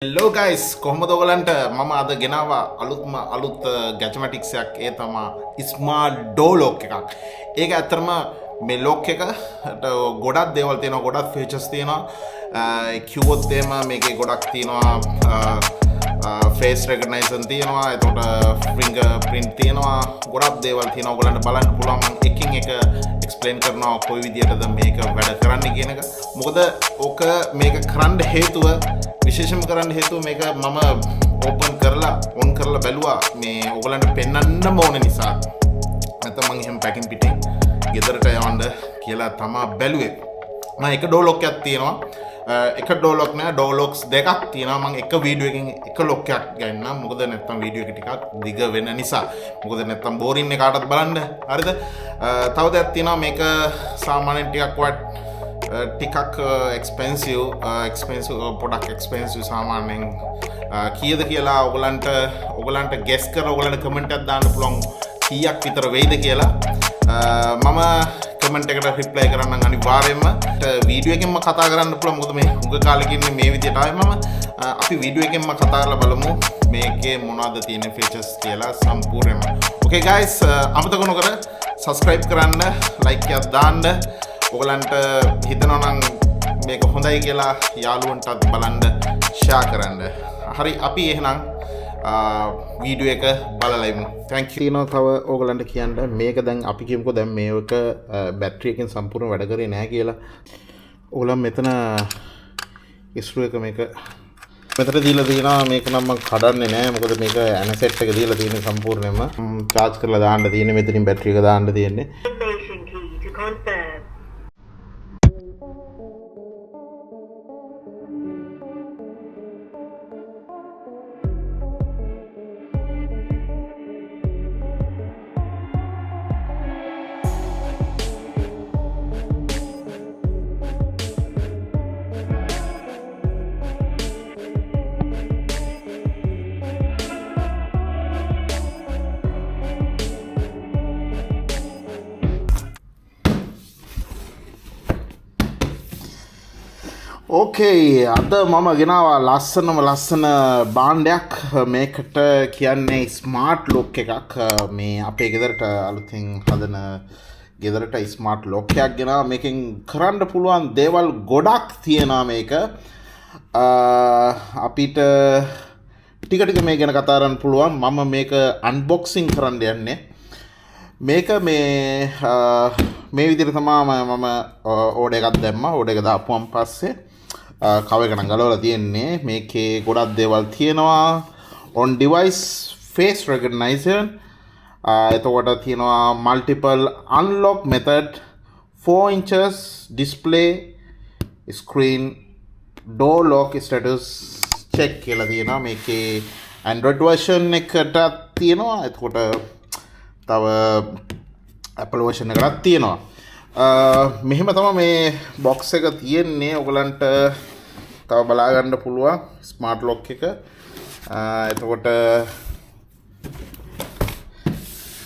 Hello guys, කොහොමද ඔයගලන්ට මම අද ගෙනාවා අලුත් ගැජමැටික්ස් එකක්. ඒ තමයි ස්මාර්ට් ඩෝ ලොක් එකක්. ඒක ඇත්තටම මේ ලොක් එකට ගොඩක් දේවල් තියෙනවා, ගොඩක් ෆීචර්ස් තියෙනවා. කිව්වොත් එහෙම මේකේ ගොඩක් තියෙනවා, ෆේස් රෙකග්නයිසන් තියෙනවා, එතකොට ෆින්ගර් ප්‍රින්ට් තියෙනවා, ගොඩක් දේවල් තියෙනවා. ඔයගලන්ට බලන්න පුළුවන් මම එකින් එක එක්ස්ප්ලেইন කරනවා කොයි විදියටද මේක වැඩ කරන්නේ කියන එක. මොකද ඕක මේක කරන්න හේතුව විශේෂම කරන්න හේතුව මේක මම ඕපන් කරලා ඔන් කරලා බැලුවා මේ ඔයගලන්ට පෙන්වන්නම ඕන නිසා. නැත්නම් මම එහෙම පැකින් පිටින් ගෙදරට යවන්න කියලා තමයි බැලුවේ. මම එක ඩෝ ලොක් එකක් තියෙනවා. එක ඩෝ ලොක් නෑ, ඩෝ ලොක්ස් දෙකක් තියෙනවා. මම එක වීඩියෝ එකකින් එක ලොක් එකක් ගන්නම්. මොකද නැත්නම් වීඩියෝ එක ටිකක් දිග වෙන නිසා. මොකද නැත්නම් බෝරින් එක කාටවත් බලන්න. හරිද? තව දෙයක් තියෙනවා, මේක සාමාන්‍යයෙන් ටිකක් වත් ටිකක් එක්ස්පෙන්සිව් පොඩක් එක්ස්පෙන්සිව් සාමාන්‍යයෙන් කීයද කියලා ඔයගලන්ට ගෙස් කරලා ඔයගලන්ට කමෙන්ට් එකක් දාන්න පුළුවන් කීයක් විතර වෙයිද කියලා. මම කමෙන්ට් එකට රිප්ලයි කරන්නම් අනිවාර්යයෙන්ම. වීඩියෝ එකෙන්ම කතා කරන්න පුළුවන්, මොකද මේ උග කාලෙකින් මේ විදියට ආවේ මම. අපි වීඩියෝ එකෙන්ම කතා කරලා බලමු මේකේ මොනවද තියෙන ෆීචර්ස් කියලා සම්පූර්ණයෙන්ම. Okay guys, අමතක නොකර subscribe කරන්න, like එකක් දාන්න. ඔයගලන්ට හිතනවා නම් මේක හොඳයි කියලා යාළුවන්ටත් බලන්න ෂෙයා කරන්න. හරි, අපි එහෙනම් වීඩියෝ එක බලලා ඉමු. thank you. තියෙනවා තව ඔයගලන්ට කියන්න. මේක දැන් අපි කියමුකෝ දැන් මේක බැටරි එකෙන් සම්පූර්ණ වැඩ කරේ නැහැ කියලා. ඔයගලන් මෙතන ඉස්රු එක මේක මෙතන දීලා තියෙනවා. මේක නම් මම කඩන්නේ නැහැ, මොකද මේක ඇනසෙට් එක දීලා තියෙන සම්පූර්ණයෙන්ම charge කරලා දාන්න තියෙන්නේ. මෙතනින් බැටරි එක දාන්න තියෙන්නේ. ඕකේ, අද මම ගෙනාවා ලස්සන බාණ්ඩයක්. මේකට කියන්නේ ස්මාර්ට් ලොක් එකක්. මේ අපේ ගෙදරට අලුතෙන් හදන ගෙදරට ස්මාර්ට් ලොක් එකක් ගෙනාවා. මේකෙන් කරන්න පුළුවන් දේවල් ගොඩක් තියෙනවා. මේක අපිට ටික මේ ගැන කතා කරන්න පුළුවන්. මම මේක අන්බොක්සින් කරන්න යන්නේ. මේක මේ විදිහට තමයි මම ඕඩර් එකක් දැම්මා. ඕඩර් එක දාපුවම පස්සේ කව එක නම් ගලවලා තියෙන්නේ. මේකේ ගොඩක් දේවල් තියෙනවා. on device face recognition, එතකොට තියෙනවා multiple unlock method, 4 inches display screen, door lock status check කියලා තියෙනවා. මේකේ Android version එකට තියෙනවා. එතකොට තව Apple version එකක් තියෙනවා. මෙහෙම තමයි මේ බොක්ස් එක තියෙන්නේ. ඔයගලන්ට තව බලා ගන්න පුළුවන් ස්මාර්ට් ලොක් එක. එතකොට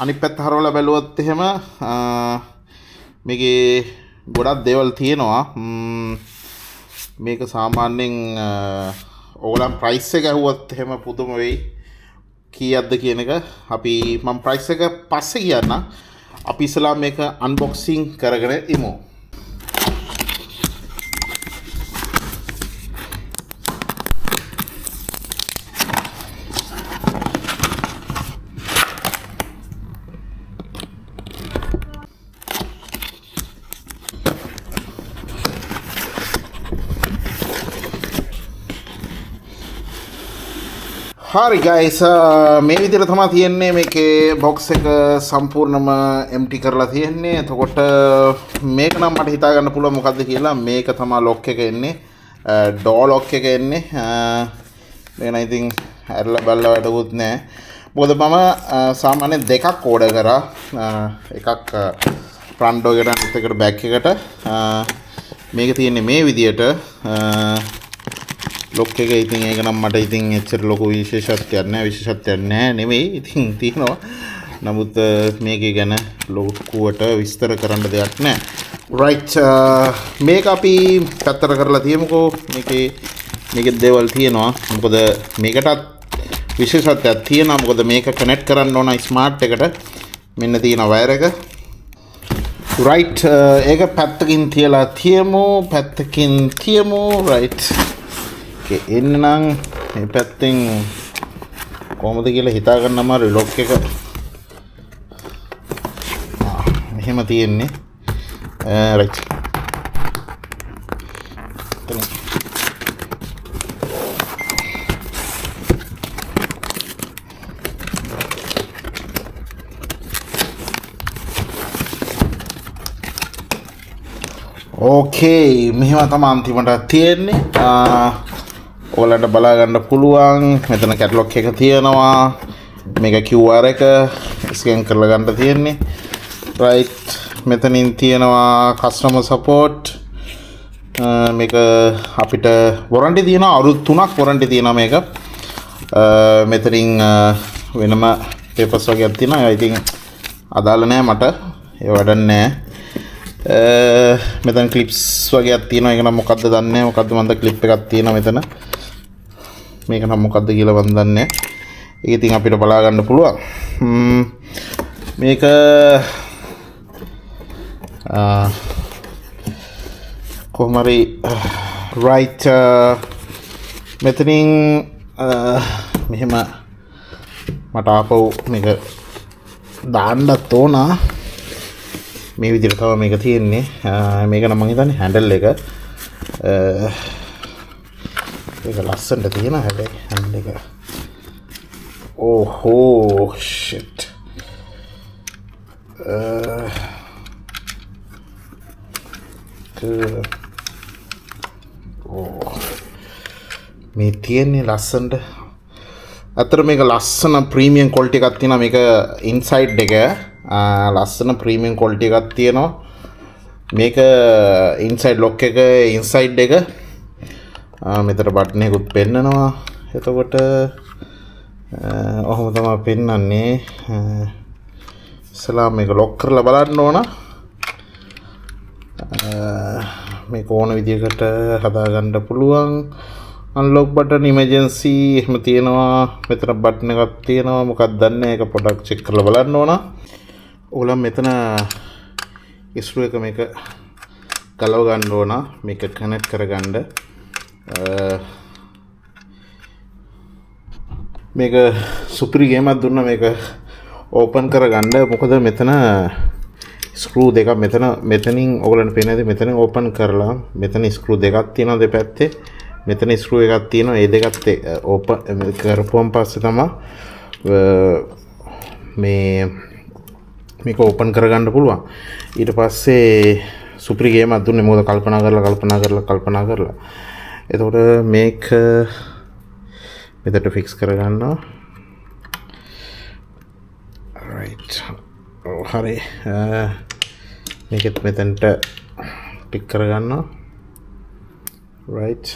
අනිත් පැත්ත හරවලා බැලුවොත් එහෙම මේකේ ගොඩක් දේවල් තියෙනවා. මේක සාමාන්‍යයෙන් ඔයගලන් ප්‍රයිස් එක ඇහුවොත් එහෙම පුදුම වෙයි කීයක්ද කියන එක. මම ප්‍රයිස් එක පස්සේ කියන්නම්. අපි ඉස්සලා මේක අන්බොක්සිං කරගෙන ඉමු. හරි guys, මේ විදිහට තමයි තියෙන්නේ. මේකේ බොක්ස් එක සම්පූර්ණම empty කරලා තියෙන්නේ. එතකොට මේක නම් මට හිතා ගන්න පුළුවන් මොකද්ද කියලා. මේක තමයි ලොක් එක එන්නේ, ඩෝ ලොක් එක එන්නේ. මේක නම් ඉතින් ඇරලා බලලා වැඩකුත් නැහැ. මොකද මම සාමාන්‍යයෙන් දෙකක් ඕඩර් කරා. එකක් ෆ්‍රන්ට් ඩෝ එකට අනිත් එකට බෑක් එකට. මේක තියෙන්නේ මේ විදිහට ලොක් එක. ඉතින් ඒක නම් මට ඉතින් එච්චර ලොකු විශේෂත්වයක් නැහැ නෙමෙයි. ඉතින් තියෙනවා. නමුත් මේකේ ගැන ලොකුවට විස්තර කරන්න දෙයක් නැහැ. right, මේක අපි පැත්තට කරලා තියමුකෝ. මේකේ මේකේ දේවල් තියෙනවා. මොකද මේකටත් විශේෂත්වයක් තියෙනවා. මොකද මේක කනෙක්ට් කරන්න ඕන ස්මාර්ට් එකට. මෙන්න තියෙන වයර් එක. right ඒක පැත්තකින් තියලා තියමු. right. okay එන්න නම් මේ පැත්තෙන් කොහොමද කියලා හිතා ගන්න අමාරුයි ලොක් එක. මෙහෙම තියෙන්නේ. right. ඕකේ මෙහෙම තමයි අන්තිමට තියෙන්නේ. ඔයාලට බලා ගන්න පුළුවන්. මෙතන කැටලොග් එක තියෙනවා. මේක QR එක ස්කෑන් කරලා ගන්න තියෙන්නේ. right. මෙතනින් තියෙනවා customer support. මේක අපිට warranty තියෙනවා. අවුරුදු 3ක් warranty තියෙනවා මේක. මෙතනින් වෙනම papers වගේක් තියෙනවා. ඉතින් අදාළ නැහැ මට. ඒ වැඩක් නැහැ. මෙතන ක්ලිප්ස් වගේක් තියෙනවා. ඒක නම් මොකද්ද දන්නේ නැහැ. මොකද්ද මන්ද ක්ලිප් එකක් තියෙනවා මෙතන. මේක නම් මොකද්ද කියලා මන් දන්නේ නැහැ. ඒක ඉතින් අපිට බලා ගන්න පුළුවන්. මේක කොහමරි right මෙතනින් මෙහෙම මට ආපහු මේක දාන්නත් ඕන. මේ විදිහට තමයි මේක තියෙන්නේ. මේක නම් මම හිතන්නේ හැන්ඩල් එක. ඒක ලස්සනට තියෙනවා හැබැයි හැන්ඩල් එක. ඕහෝ shit. මේ තියෙන්නේ ලස්සනට. අතර මේක ලස්සන ප්‍රීමියම් ක්වොලිටි එකක් තියෙනවා. මේක ඉන්සයිඩ් එක ලස්සන ප්‍රීමියම් ක්වොලිටි එකක් තියෙනවා. මේක ඉන්සයිඩ් ලොක් එක ඉන්සයිඩ් එක මෙතන බටන් එකකුත් පෙන්නනවා. එතකොට ඔහොම තමයි පෙන්නන්නේ. ඉස්සලා මේක ලොක් කරලා බලන්න ඕන. මේක ඕන විදිහකට හදාගන්න පුළුවන්. අන්ලොක් බටන් ඉමර්ජන්සි එහෙම තියෙනවා. මෙතන බටන් එකක් තියෙනවා. මොකක්ද දන්නේ. ඒක පොඩ්ඩක් චෙක් කරලා බලන්න ඕන. ඕලම් මෙතන ස්ක්‍රූ එක මේක ගලව ගන්න ඕන. මේක කනෙක්ට් කරගන්න. මේක සුපිරි ගේමක් දුන්නා මේක ඕපන් කරගන්න. මොකද මෙතන ස්ක්‍රූ දෙකක් මෙතනින් ඔයගලන්ට පේනද මෙතන ඕපන් කරලා මෙතන ස්ක්‍රූ දෙකක් තියෙනවා දෙපැත්තේ. මෙතන ස්ක්‍රූ එකක් තියෙනවා. ඒ දෙකත් ඕපන් කරපුවම පස්සේ තමයි මේක ඕපන් කරගන්න පුළුවන්. ඊට පස්සේ සුපිරි ගේමක් දුන්නේ. මොකද කල්පනා කරලා එතකොට මේක මෙතනට ෆික්ස් කරගන්නවා. right. හරි. මේකත් මෙතනට ටික් කරගන්නවා. right.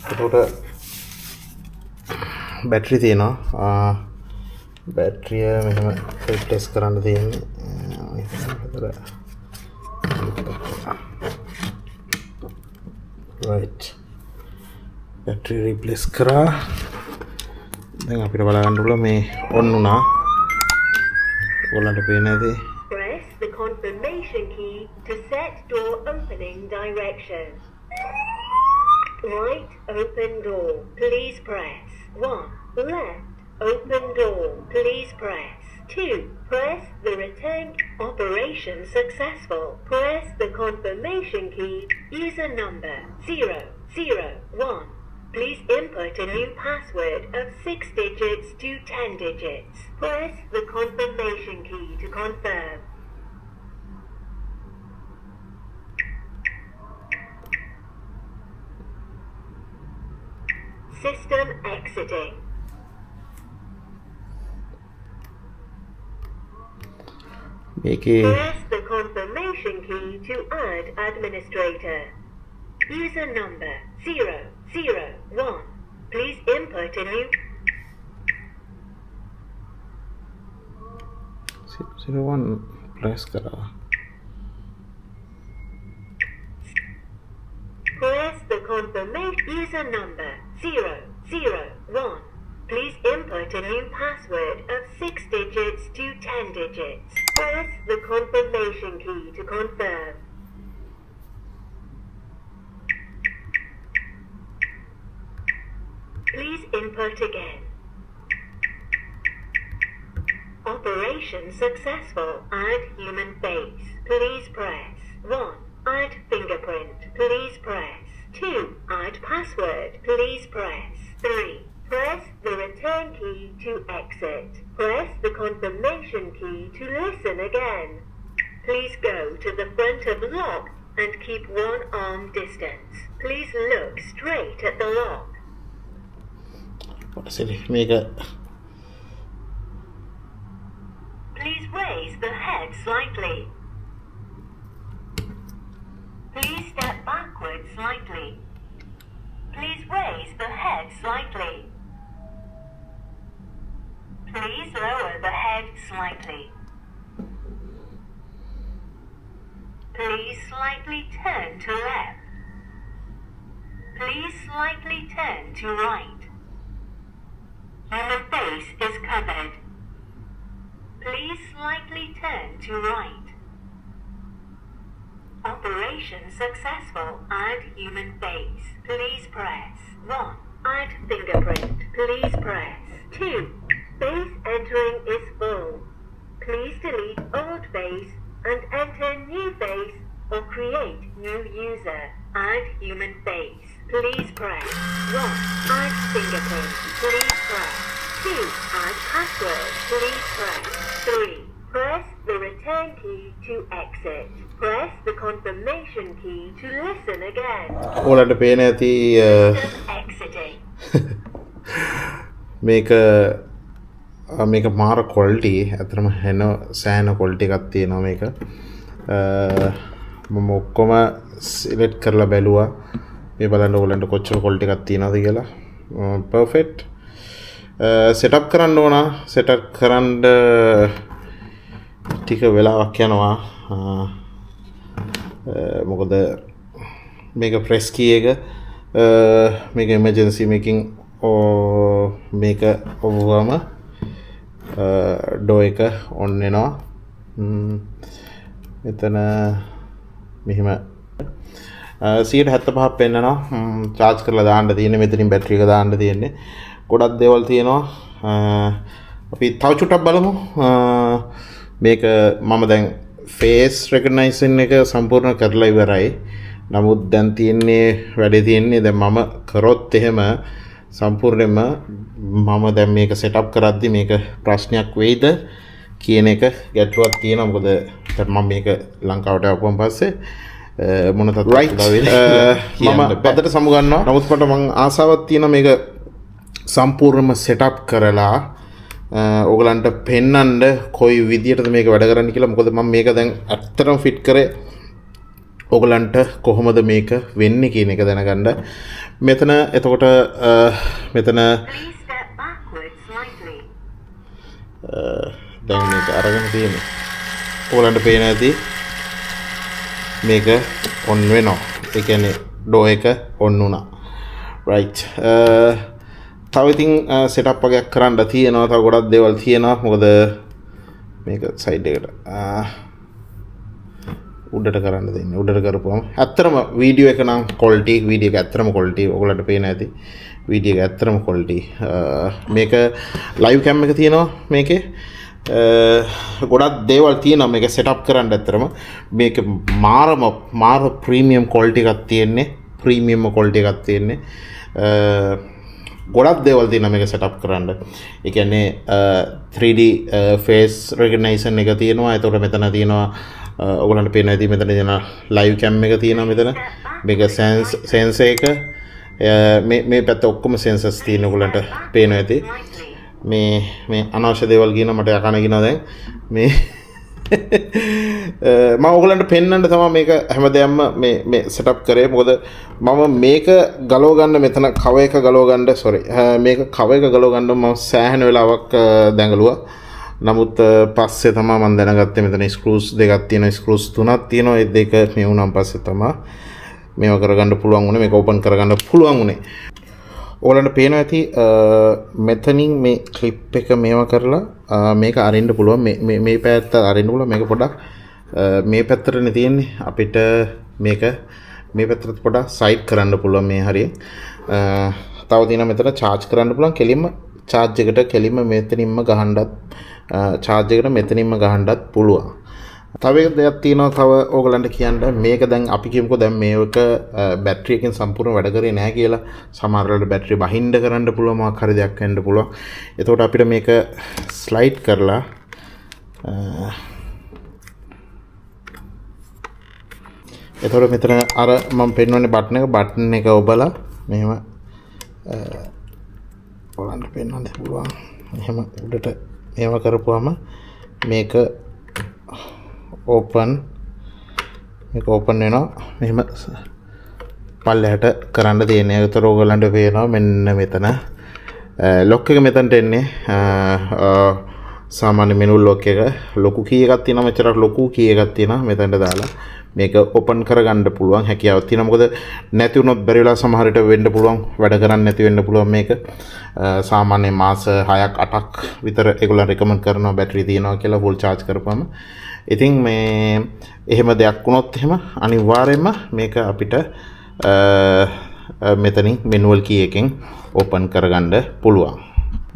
එතකොට බැටරි තියෙනවා. බැටරිය මෙහෙම ටෙස්ට් කරන්න තියෙන්නේ. right. බැටරි රිප්ලේස් කරා. දැන් අපිට බලා ගන්න පුළුවන් මේ ඔන් වුණා. ඔයාලට පේනද? Press the confirmation key to set door opening direction. Right open door. Please press 1. Left open door. Please press 2. Press the return. Operation successful. Press the confirmation key. User number 001. Please input a new password of 6 digits to 10 digits. Press the confirmation key to confirm. System exiting. Press the confirmation key to add administrator. User number 001. Please input a new 01 press करा. Press the confirmation user number 001. Please input a new password of 6 digits to 10 digits. Press the confirmation key to confirm. Please input again. Operation successful. Add human face. Please press 1. Add fingerprint. Please press 2. Add password. Please press 3. Press the return key to exit. Press the confirmation key to listen again. Please go to the front of lock and keep one arm distance. Please look straight at the lock. What is it? Make a Please raise the head slightly. Please step backward slightly. Please raise the head slightly. Please lower the head slightly. Please slightly turn to left. Please slightly turn to right. Human face is covered. Please slightly turn to right. Operation successful. Add human face. Please press 1. Add fingerprint. Please press 2. Face entering is full. Please delete old face and enter new face or create new user. Add human face. Please press 1. Add fingerprint. Please press 2. Add password. Please press 3. Press the return key to exit. Press the confirmation key to listen again. ඔයාලට පේන ඇති Exiting. මේක මාර quality අතරම හැන සෑහෙන quality එකක් තියෙනවා මේක. මම ඔක්කොම select කරලා බැලුවා. මේ බලන්න ඕගලන්ට කොච්චර quality එකක් තියෙනවද කියලා. perfect. setup කරන්න ඕන. setup කරන්න ටික වෙලාවක් යනවා. මොකද මේක press key එක මේක emergency making මේක ඔවම door එක on වෙනවා. මෙතන මෙහිම 75ක් පෙන්නනවා. charge කරලා දාන්න තියෙන්නේ. මෙතනින් බැටරි එක දාන්න තියෙන්නේ. ගොඩක් දේවල් තියෙනවා. අපි තව චුට්ටක් බලමු. මේක මම දැන් face recognition එක සම්පූර්ණ කරලා ඉවරයි. නමුත් දැන් තියෙන්නේ වැඩේ තියෙන්නේ දැන් මම කරොත් එහෙම සම්පූර්ණයෙන්ම මම දැන් මේක setup කරද්දි මේක ප්‍රශ්නයක් වෙයිද කියන එක ගැටලුවක් තියෙනවා. මොකද දැන් මම මේක ලංකාවට ආපුවම පස්සේ මොන තත්ත්වයකද වෙන්නේ මම පදට සමු ගන්නවා. නමුත් මට මං ආසාවක් තියෙනවා මේක සම්පූර්ණයෙන්ම setup කරලා ඔයගලන්ට පෙන්නන්න කොයි විදියටද මේක වැඩ කරන්නේ කියලා. මොකද මම මේක දැන් ඇත්තටම ෆිට කරේ ඔයගලන්ට කොහොමද මේක වෙන්නේ කියන එක දැනගන්න. මෙතන එතකොට මෙතන දැන් මේක අරගෙන තියෙන්නේ. ඔයගලන්ට පේන ඇති මේක on වෙනවා. ඒ කියන්නේ door එක on වුණා. right. තව ඉතින් setup එකක් කරන්න තියෙනවා. තව ගොඩක් දේවල් තියෙනවා. මොකද මේක side එකට උඩට කරන්න දෙන්නේ. උඩට කරපුවම ඇත්තටම වීඩියෝ එක නම් quality වීඩියෝ එක ඇත්තටම quality ඔයගොල්ලන්ට පේන ඇති. වීඩියෝ එක ඇත්තටම quality. මේක live cam එක තියෙනවා මේකේ. ගොඩක් දේවල් තියෙනවා මේක setup කරන්න. ඇත්තටම මේක මාර premium quality එකක් තියෙන්නේ. premium quality එකක් තියෙන්නේ. ගොඩක් දේවල් තියෙනවා මේක setup කරන්න. ඒ කියන්නේ 3D face recognition එක තියෙනවා. ඒතකොට මෙතන තියෙනවා ඔයගොල්ලන්ට පේන ඇති මෙතන තියෙන live cam එක තියෙනවා මෙතන. මේක sensor එක මේ පැත්ත ඔක්කොම sensors තියෙන ඔයගොල්ලන්ට පේනවා ඇති. මේ අනවශ්‍ය දේවල් කියන මට යකන කියනවා දැන් මේ මම ඔයගොල්ලන්ට පෙන්වන්න තමයි මේක හැමදේම මේ setup කරේ. මොකද මම මේක ගලව ගන්න මෙතන cover එක ගලව ගන්න මේක cover එක ගලව ගන්න මම සෑහෙන වෙලාවක් දැඟලුවා. නමුත් පස්සේ තමයි මම දැනගත්තේ මෙතන screws දෙකක් තියෙනවා. screws තුනක් තියෙනවා. ඒ දෙක මේ වුණාන් පස්සේ තමයි මේවා කරගන්න පුළුවන් වුණේ මේක ඕපන් කරගන්න පුළුවන් වුණේ. ඕගලන්ට පේනවා ඇති මෙතනින් මේ ක්ලිප් එක මේවා කරලා මේක අරින්න පුළුවන් මේ පැත්ත අරින්න පුළුවන් මේක පොඩ්ඩක් මේ පැත්තටනේ තියෙන්නේ අපිට මේක මේ පැත්තට පොඩ්ඩක් සයිඩ් කරන්න පුළුවන් මේ හරිය. තව තියෙනවා මෙතන charge කරන්න පුළුවන් කෙලින්ම charge එකට කෙලින්ම මෙතනින්ම ගහන්නත් charge එකට මෙතනින්ම ගහන්නත් පුළුවන්. තව එක දෙයක් තියෙනවා තව ඕගලන්ට කියන්න මේක දැන් අපි කියමුකෝ දැන් මේක බැටරි එකෙන් සම්පූර්ණ වැඩ කරේ නැහැ කියලා සමහර වෙලාවට බැටරි බහින්න කරන්න පුළුවන් මොකක් හරි දෙයක් වෙන්න පුළුවන්. එතකොට අපිට මේක ස්ලයිඩ් කරලා එතකොට මෙතන අර මම පෙන්වන්නේ බටන් එක ඔබලා මෙහෙම ඔයාලන්ට පෙන්වන්න පුළුවන්. එහෙම උඩට මේව කරපුවාම මේක ඕපන් වෙනවා. මෙහෙම පල්ලෙහාට කරන්න තියෙන්නේ. ඒතර ඕගලන්ට පේනවා මෙන්න මෙතන ලොක් එක මෙතනට එන්නේ. සාමාන්‍ය මෙනු ලොක් එක ලොකු කී එකක් තියෙනවා. මෙච්චරක් ලොකු කී එකක් තියෙනවා. මෙතනට දාලා මේක ඕපන් කරගන්න පුළුවන් හැකියාවක් තියෙනවා. මොකද නැති වුණොත් බැරි වෙලා සමහර විට වෙන්න පුළුවන් වැඩ කරන්නේ නැති වෙන්න පුළුවන් මේක. සාමාන්‍ය මාස 6ක් 8ක් විතර ඒගොල්ලන් රෙකමන්ඩ් කරනවා බැටරි තියෙනවා කියලා ෆුල් charge කරපුවම. ඉතින් මේ එහෙම දෙයක් වුණොත් එහෙම අනිවාර්යයෙන්ම මේක අපිට මෙතනින් මෙනුවල් කී එකෙන් ඕපන් කරගන්න පුළුවන්.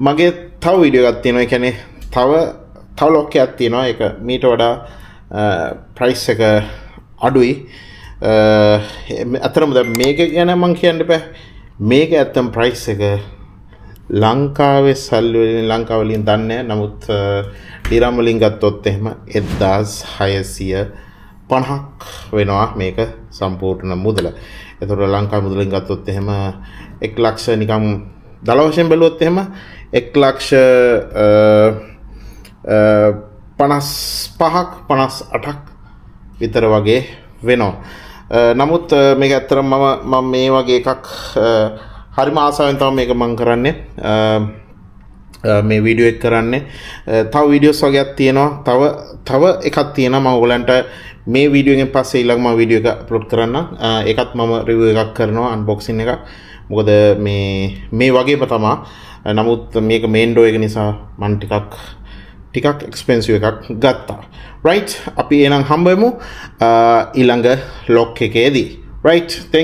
මගේ තව වීඩියෝ එකක් තියෙනවා. ඒ කියන්නේ තව ලොක් එකක් තියෙනවා. ඒක මීට වඩා ප්‍රයිස් එක අඩුයි. අතරම දැන් මේක ගැන මම කියන්න බෑ. මේක ඇත්තම ප්‍රයිස් එක ලංකාවේ සල්ලි වලින් ලංකාව වලින් දන්නේ නැහැ. නමුත් ඩිරම් වලින් ගත්තොත් එහෙම 1650ක් වෙනවා මේක සම්පූර්ණ මුදල. ඒතකොට ලංකාවේ මුදලින් ගත්තොත් එහෙම 1 ලක්ෂ නිකම් දල වශයෙන් බැලුවොත් එහෙම 1,55,000ක් 58ක් විතර වගේ වෙනවා. නමුත් මේක ඇත්තටම මම මේ වගේ එකක් හරිම ආසාවෙන් තමයි මේක මම කරන්නේ. මේ වීඩියෝ එක කරන්නේ. තව වීඩියෝස් වගේක් තියෙනවා. තව එකක් තියෙනවා මම ඔයගලන්ට මේ වීඩියෝ එකෙන් පස්සේ ඊළඟ මම වීඩියෝ එක අප්ලෝඩ් කරන්නම්. ඒකත් මම රිවිව් එකක් කරනවා අන්බොක්සින් එකක්. මොකද මේ වගේම තමයි. නමුත් මේක මේන් ඩෝ එක නිසා මම ටිකක් එක්ස්පෙන්සිව් එකක් ගත්තා. right අපි එහෙනම් හම්බෙමු ඊළඟ ලොක් එකේදී. right